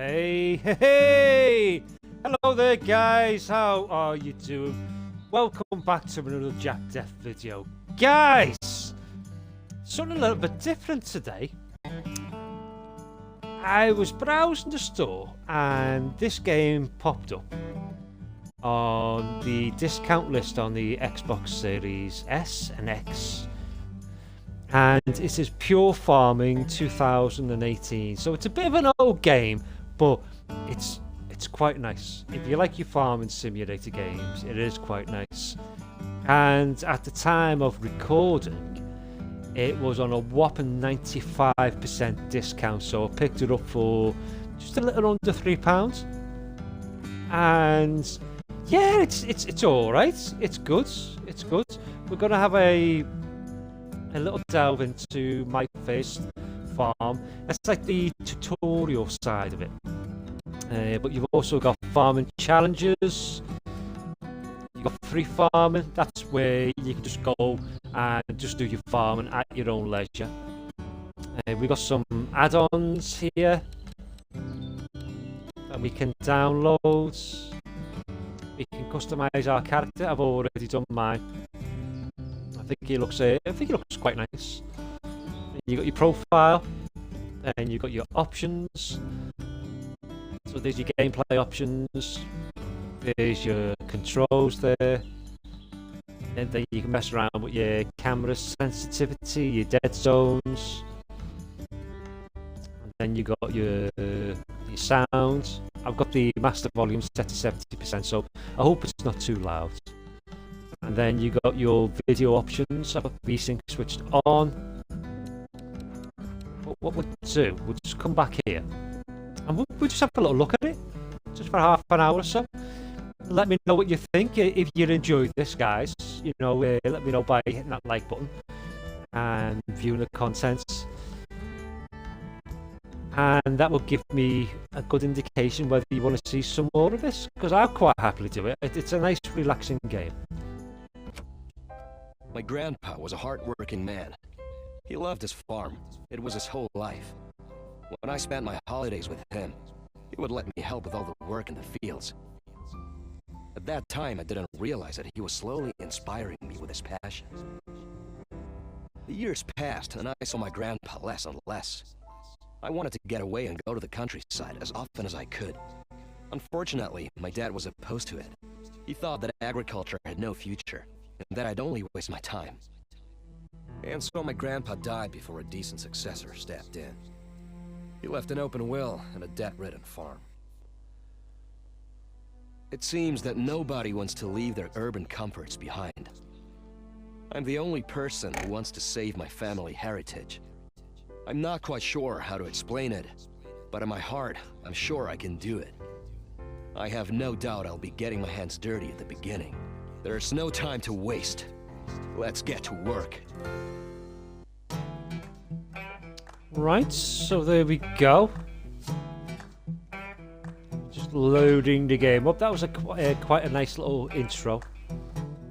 Hey, hey, hey! Hello there, guys. How are you doing? Welcome back to another Jack Death video. Guys, something a little bit different today. I was browsing the store and this game popped up on the discount list on the Xbox Series S and X. And it is Pure Farming 2018. So it's a bit of an old game, but it's quite nice. If you like your farming simulator games, it is quite nice. And at the time of recording, it was on a whopping 95% discount, so I picked it up for just a little under £3. And yeah, it's all right. It's good. It's good. We're gonna have a little delve into my first farm. That's like the tutorial side of it. But you've also got farming challenges. You've got free farming. That's where you can just go and just do your farming at your own leisure. We've got some add-ons here that we can download. We can customize our character. I've already done mine. I think he looks quite nice. You got your profile, and you got your options. So there's your gameplay options. There's your controls there. And then you can mess around with your camera sensitivity, your dead zones. And then you got your sound. I've got the master volume set to 70%, so I hope it's not too loud. And then you got your video options. I've got VSync switched on. But what we'll do, we'll just come back here and we'll just have a little look at it, just for half an hour or so. Let me know what you think. If you enjoyed this, guys, you know, let me know by hitting that like button and viewing the contents. And that will give me a good indication whether you want to see some more of this, because I'll quite happily do it. It's a nice, relaxing game. My grandpa was a hard-working man. He loved his farm. It was his whole life. When I spent my holidays with him, he would let me help with all the work in the fields. At that time, I didn't realize that he was slowly inspiring me with his passion. The years passed, and I saw my grandpa less and less. I wanted to get away and go to the countryside as often as I could. Unfortunately, my dad was opposed to it. He thought that agriculture had no future, and that I'd only waste my time. And so my grandpa died before a decent successor stepped in. He left an open will and a debt-ridden farm. It seems that nobody wants to leave their urban comforts behind. I'm the only person who wants to save my family heritage. I'm not quite sure how to explain it, but in my heart, I'm sure I can do it. I have no doubt I'll be getting my hands dirty at the beginning. There's no time to waste. Let's get to work. Right, so there we go. Just loading the game up. That was quite a nice little intro.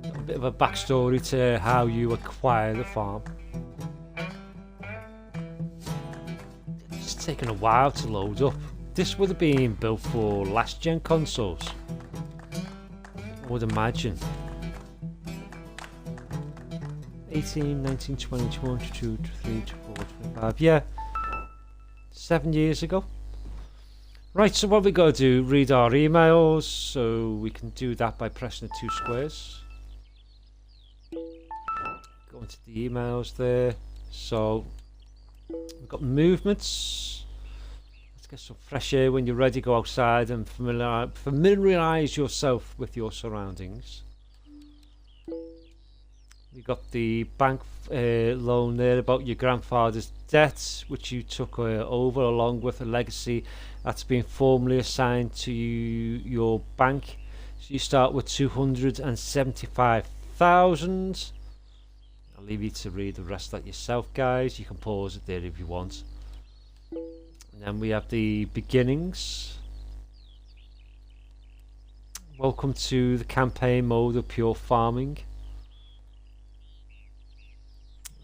A bit of a backstory to how you acquire the farm. It's taken a while to load up. This would have been built for last gen consoles, I would imagine. 18, 19, 20, 21, 22, 23, 24, 25, yeah. 7 years ago. Right, so what we got to do, read our emails, so we can do that by pressing the 2 squares. Go into the emails there. So, we've got movements. Let's get some fresh air when you're ready. Go outside and familiarize yourself with your surroundings. We got the bank loan there about your grandfather's debt, which you took over along with a legacy that's been formally assigned to your bank. So you start with 275,000. I'll leave you to read the rest of that yourself, guys. You can pause it there if you want. And then we have the beginnings. Welcome to the campaign mode of Pure Farming.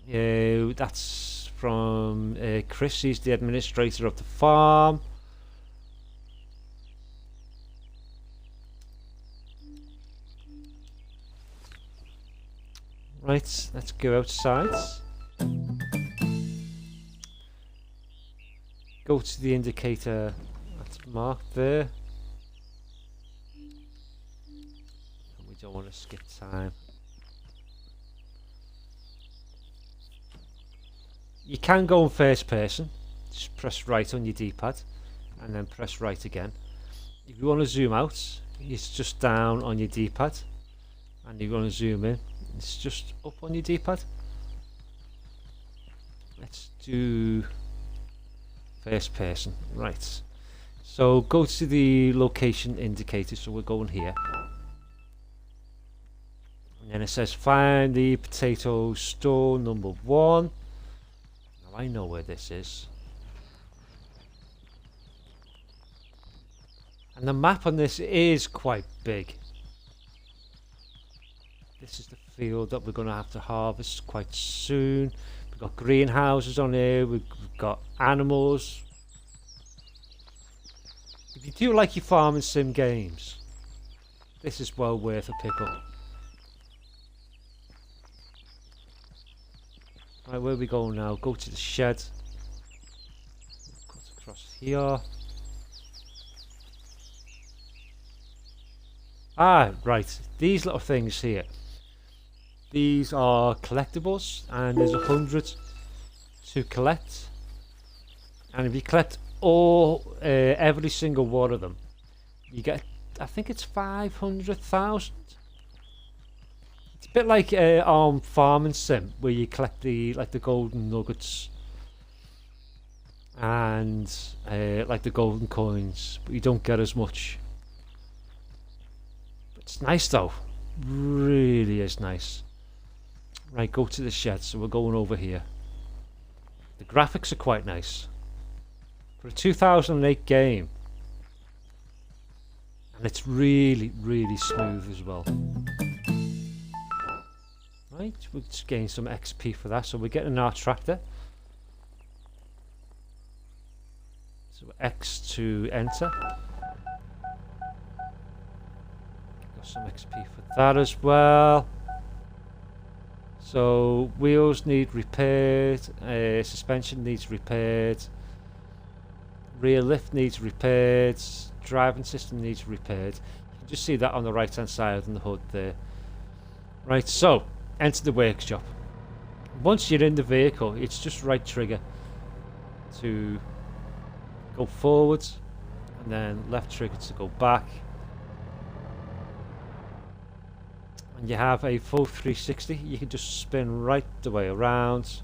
That's from Chris. He's the administrator of the farm. Right, let's go outside. Go to the indicator that's marked there. And we don't want to skip time. You can go in first person. Just press right on your D-pad and then press right again. If you want to zoom out, it's just down on your D-pad. And you want to zoom in, it's just up on your D-pad. Let's do first person. Right. So go to the location indicator. So we're going here. And then it says find the potato store number 1. Now I know where this is. And the map on this is quite big. This is the field that we're going to have to harvest quite soon. We've got greenhouses on here. We've got animals. If you do like your farming sim games, this is well worth a pick up. Right, where are we going now? Go to the shed. Cut across here. Ah, right. These little things here. These are collectibles, and there's 100 to collect. And if you collect all, every single one of them, you get, I think it's 500,000. It's a bit like farming sim, where you collect the golden nuggets and like the golden coins, but you don't get as much. But it's nice though, really is nice. Right, go to the shed. So we're going over here. The graphics are quite nice for a 2008 game, and it's really, really smooth as well. Right, we'll just gain some XP for that. So we're getting our tractor. So X to enter. Got some XP for that as well. So wheels need repaired, suspension needs repaired, rear lift needs repaired, driving system needs repaired. You can just see that on the right hand side on the hood there. Right, so enter the workshop. Once you're in the vehicle, it's just right trigger to go forwards and then left trigger to go back. And you have a full 360. You can just spin right the way around.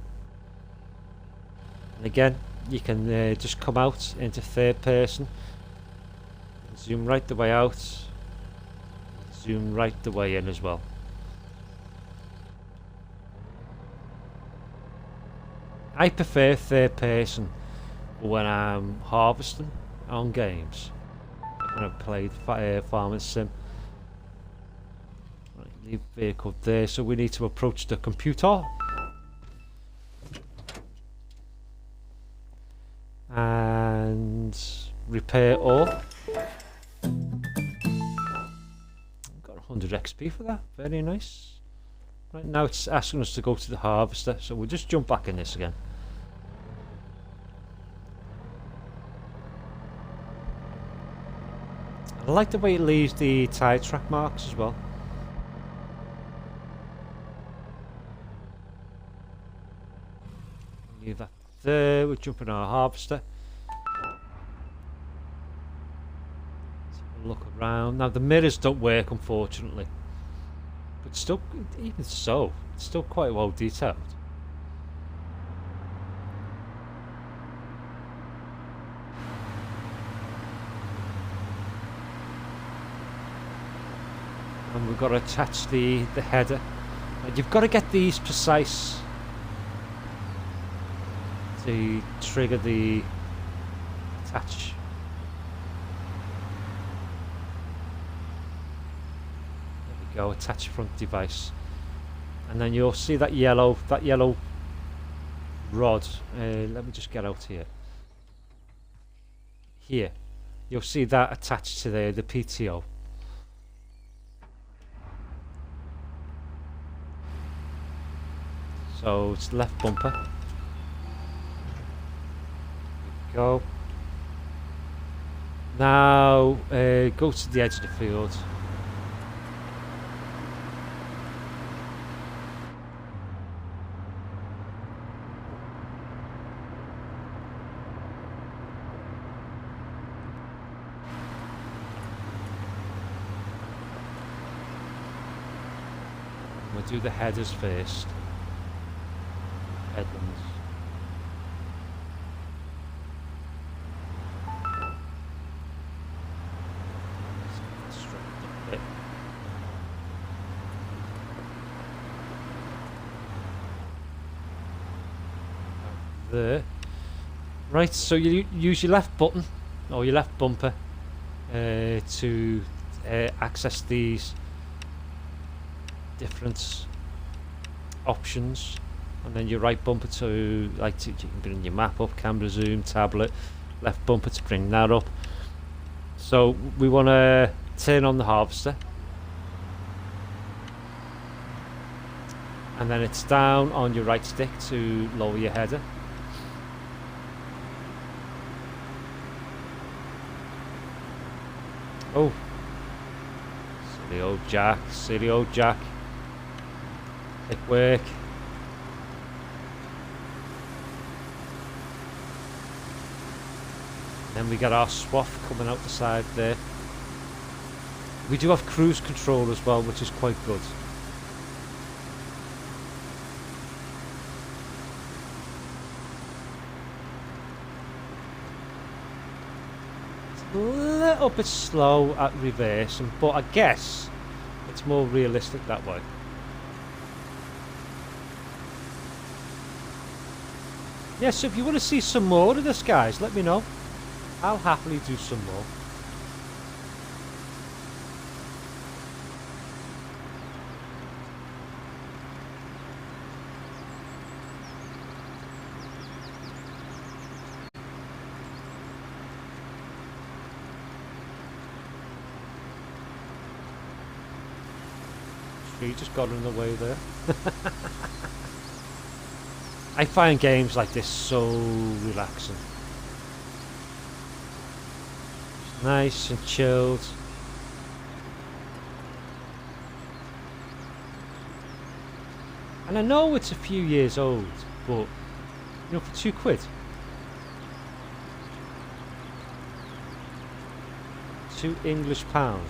And again, you can just come out into third person. Zoom right the way out. Zoom right the way in as well. I prefer third person when I'm harvesting on games. When I've played farming sim. Right, leave vehicle there. So we need to approach the computer. And repair all. Got 100 XP for that. Very nice. Right, now it's asking us to go to the harvester, so we'll just jump back in this again. I like the way it leaves the tyre track marks as well. Leave that there. We'll jump in our harvester. Let's have a look around. Now the mirrors don't work, unfortunately. But still, even so, it's still quite well detailed. And we've got to attach the header. And you've got to get these precise to trigger the attach. Go attach front device, and then you'll see that yellow rod. Let me just get out here. Here, you'll see that attached to the PTO. So it's left bumper. Go. Now go to the edge of the field. We'll do the headers first. Headlands. There. Right, so you use your left button or your left bumper to access these different options, and then your right bumper to you can bring your map up, camera zoom, tablet, left bumper to bring that up. So we want to turn on the harvester, and then it's down on your right stick to lower your header. Oh, silly old Jack, silly old Jack. Quick work. And then we got our swath coming out the side there. We do have cruise control as well, which is quite good. A little bit slow at reversing, but I guess it's more realistic that way. Yeah, so if you want to see some more of this, guys, let me know. I'll happily do some more. You just got in the way there. I find games like this so relaxing. It's nice and chilled. And I know it's a few years old, but you know, for £2, £2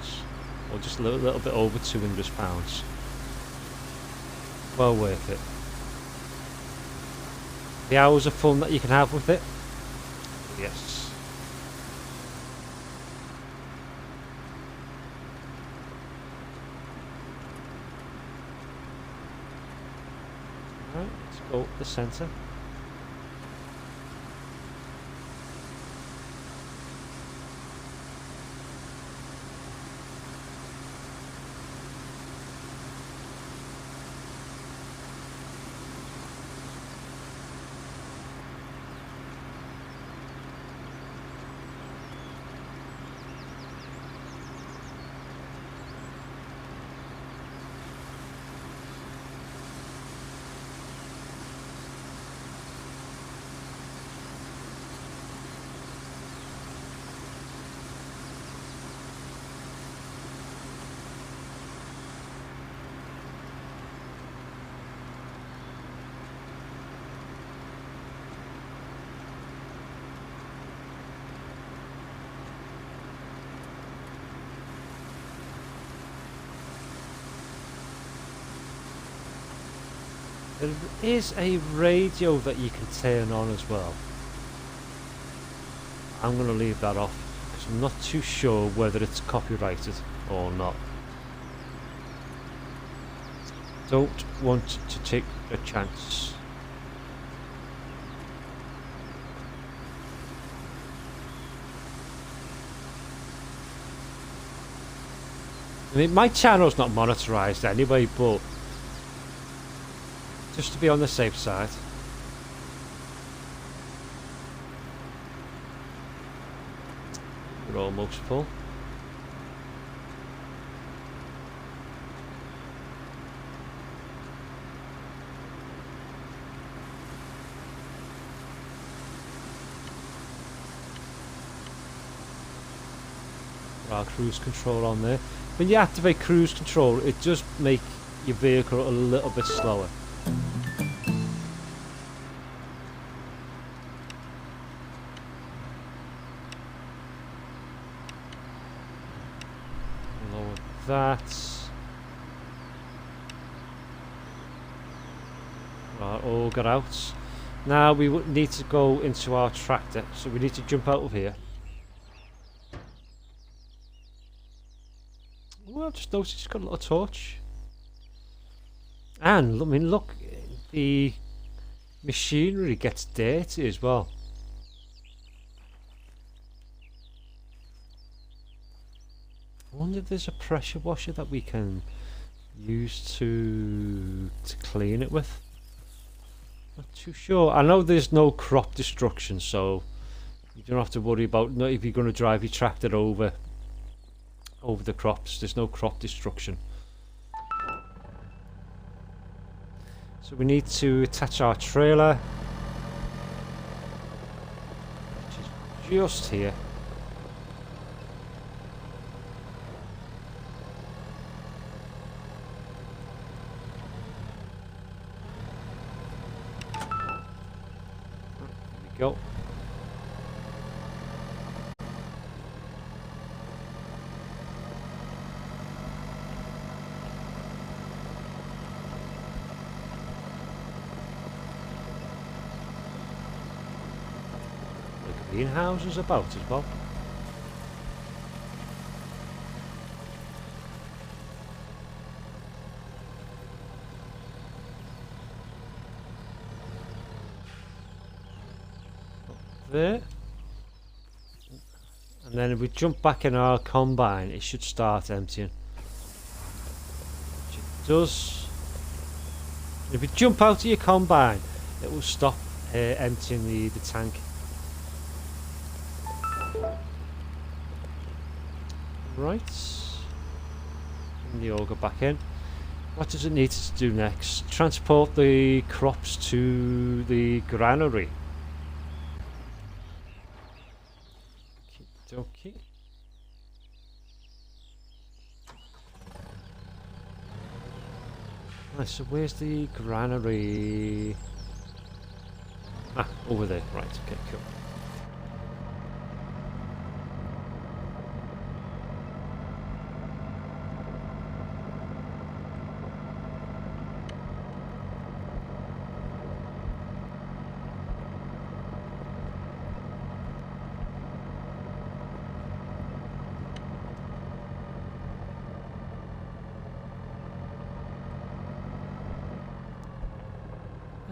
or just a little bit over £2. Well worth it. The hours of fun that you can have with it. Yes. Right, let's go up the centre. There is a radio that you can turn on as well. I'm going to leave that off because I'm not too sure whether it's copyrighted or not. Don't want to take a chance. I mean, my channel's not monetized anyway, but just to be on the safe side. We're almost full. our cruise control on there. When you activate cruise control, it does make your vehicle a little bit slower. Lower that. Right, all got out. Now we would need to go into our tractor, so we need to jump out of here. Well, I've just noticed it's got a little torch. And, I mean, look, the machinery gets dirty as well. I wonder if there's a pressure washer that we can use to clean it with. Not too sure. I know there's no crop destruction, so you don't have to worry about if you're going to drive your tractor over the crops. There's no crop destruction. So we need to attach our trailer, which is just here. Go. The greenhouses about as well. There, and then if we jump back in our combine, it should start emptying, which it does. If you jump out of your combine, it will stop emptying the tank. Right, and the auger back in. What does it need to do next? Transport the crops to the granary. Okay. Right, so where's the granary? Ah, over there. Right, okay, cool.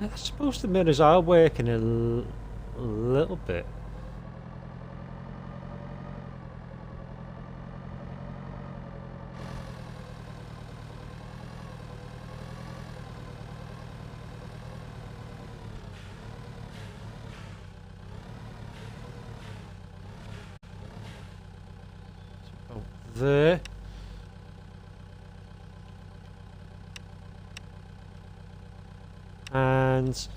I suppose the mirrors are working a little bit. Oh, there. And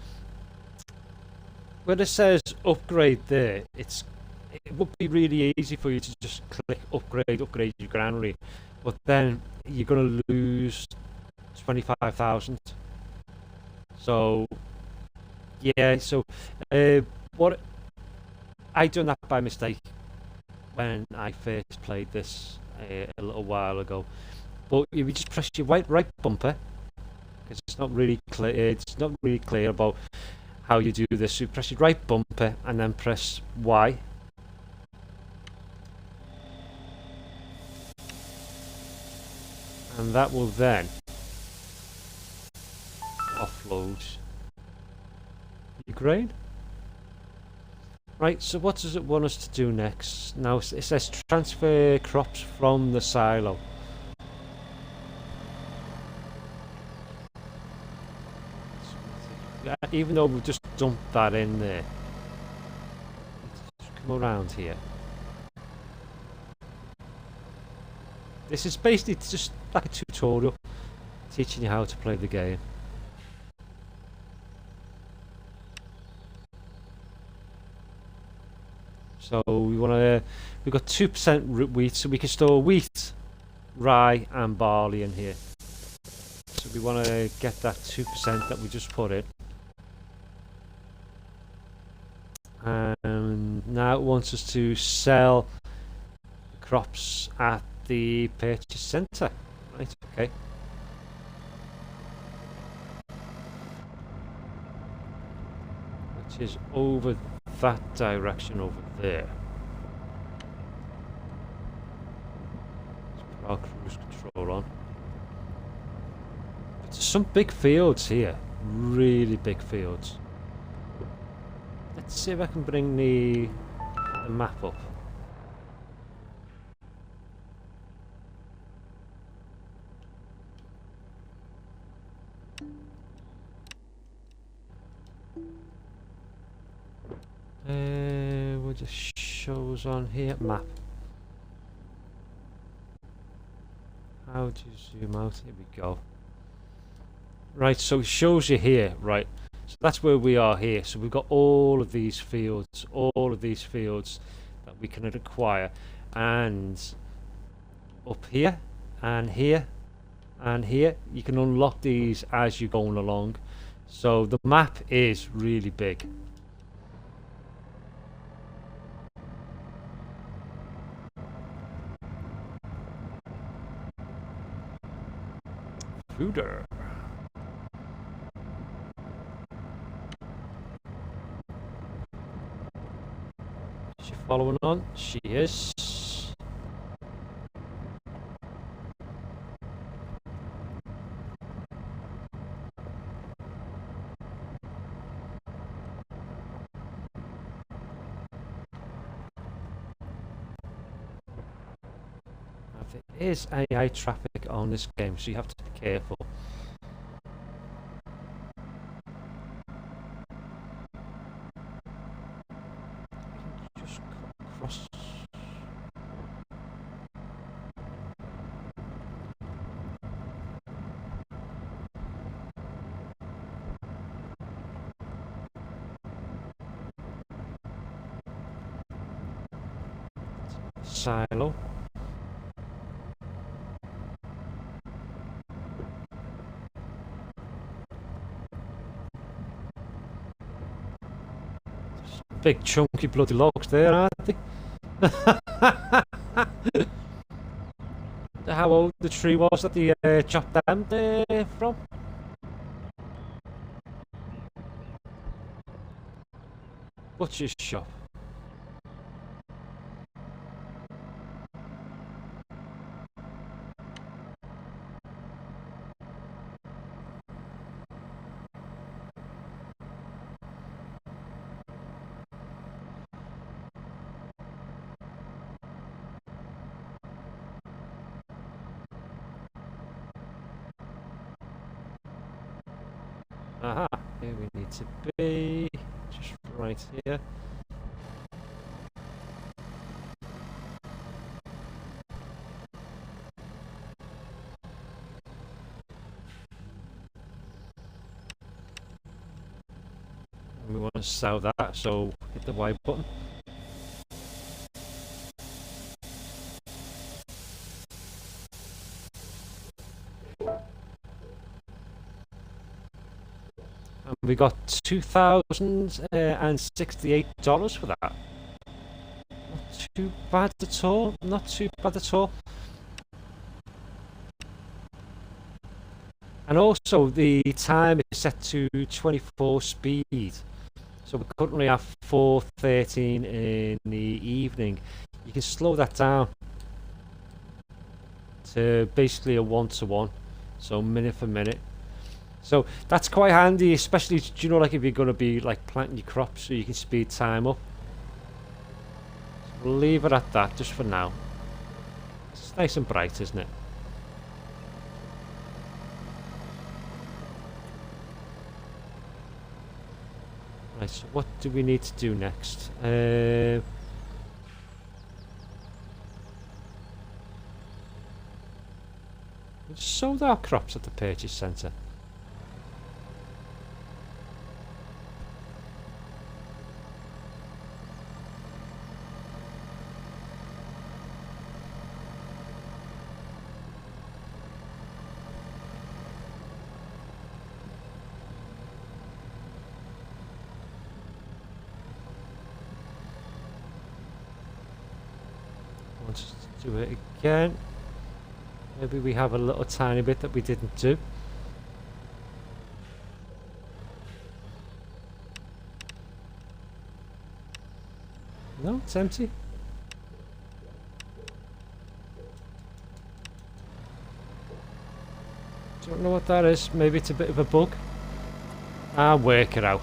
when it says upgrade there, it would be really easy for you to just click upgrade your granary, but then you're going to lose 25,000. So yeah, so what I done that by mistake when I first played this a little while ago. But if you just press your right bumper, because it's not really clear about how you do this. So you press your right bumper and then press Y. And that will then offload your grain. Right, so what does it want us to do next? Now it says transfer crops from the silo. Even though we've just dumped that in there, let's come around here. This is basically just like a tutorial teaching you how to play the game. So we've got 2% wheat, so we can store wheat, rye and barley in here. So we want to get that 2% that we just put in. And now it wants us to sell crops at the purchase centre. Right, okay. Which is over that direction over there. Let's put our cruise control on. There's some big fields here. Really big fields. Let's see if I can bring the map up. What just shows on here? Map. How do you zoom out? Here we go. Right, so it shows you here, right? So that's where we are here. So we've got all of these fields that we can acquire, and up here and here and here you can unlock these as you're going along. So the map is really big. Fooder. Is she following on? She is. There is AI traffic on this game, so you have to be careful. Just cross. Silo. Big chunky bloody logs there, aren't they? How old the tree was that they chopped down there from? Butcher's shop. Aha, here we need to be, just right here. And we want to sell that, so hit the Y button. We got $2,068 for that. Not too bad at all. Not too bad at all. And also the time is set to 24 speed. So we're currently at 4:13 in the evening. You can slow that down to basically a 1-to-1, so minute for minute. So that's quite handy, especially, do you know, like if you're going to be like planting your crops, so you can speed time up. So we'll leave it at that just for now. It's nice and bright, isn't it? Right, so what do we need to do next? We sold our crops at the purchase centre. Do it again. Maybe we have a little tiny bit that we didn't do. No, it's empty. Don't know what that is. Maybe it's a bit of a bug. I'll work it out.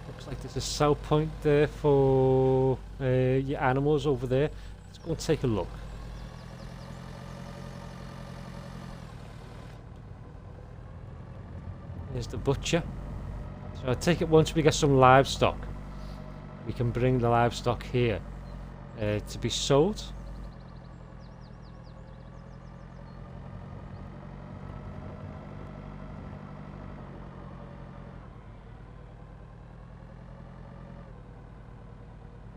Looks like there's a sell point there for your animals over there. Let's go and take a look. There's the butcher. So I take it once we get some livestock, we can bring the livestock here to be sold.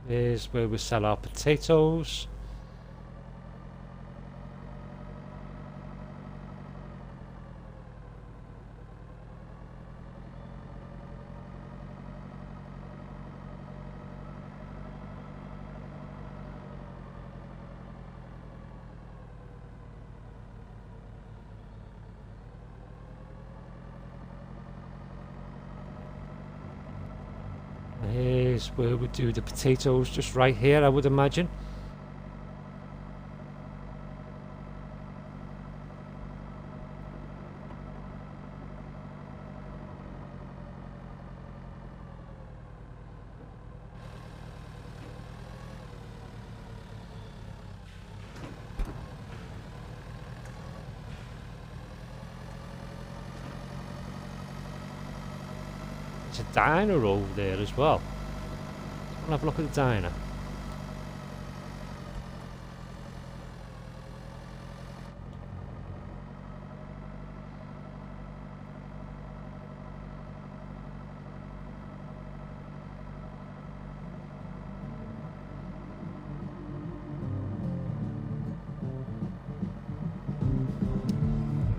Here's where we sell our potatoes. Here's where we do the potatoes, just right here, I would imagine. There's a diner over there as well. I'll have a look at the diner.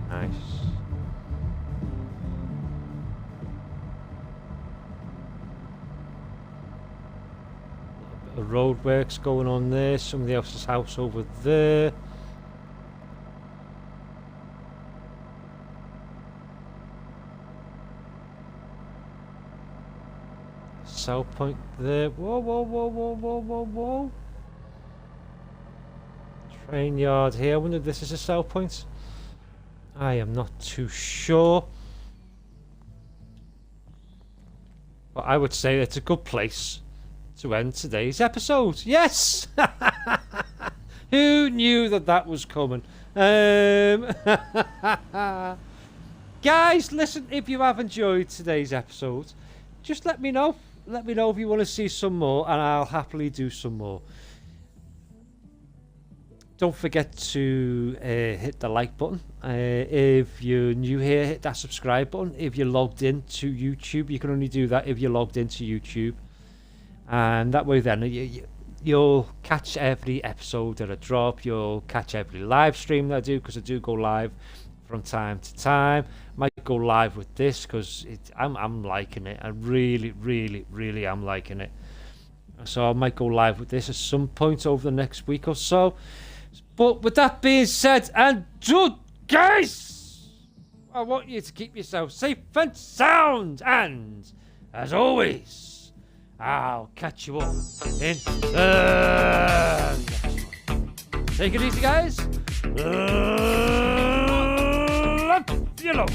Nice. The road works going on there, somebody else's house over there. Sell point there. Whoa, whoa, whoa, whoa, whoa, whoa, whoa. Train yard here. I wonder if this is a sell point. I am not too sure. But I would say it's a good place to end today's episode. Yes! Who knew that that was coming? Guys, listen, if you have enjoyed today's episode, just let me know. Let me know if you want to see some more, and I'll happily do some more. Don't forget to hit the like button. If you're new here, hit that subscribe button. If you're logged into YouTube, you can only do that if you're logged into YouTube. And that way then you'll catch every episode that I drop. You'll catch every live stream that I do, because I do go live from time to time. Might go live with this because I'm liking it. I really, really, really am liking it. So I might go live with this at some point over the next week or so. But with that being said and done, guys, I want you to keep yourself safe and sound. And as always, I'll catch you all in the next one. Take it easy, guys. Love you, love.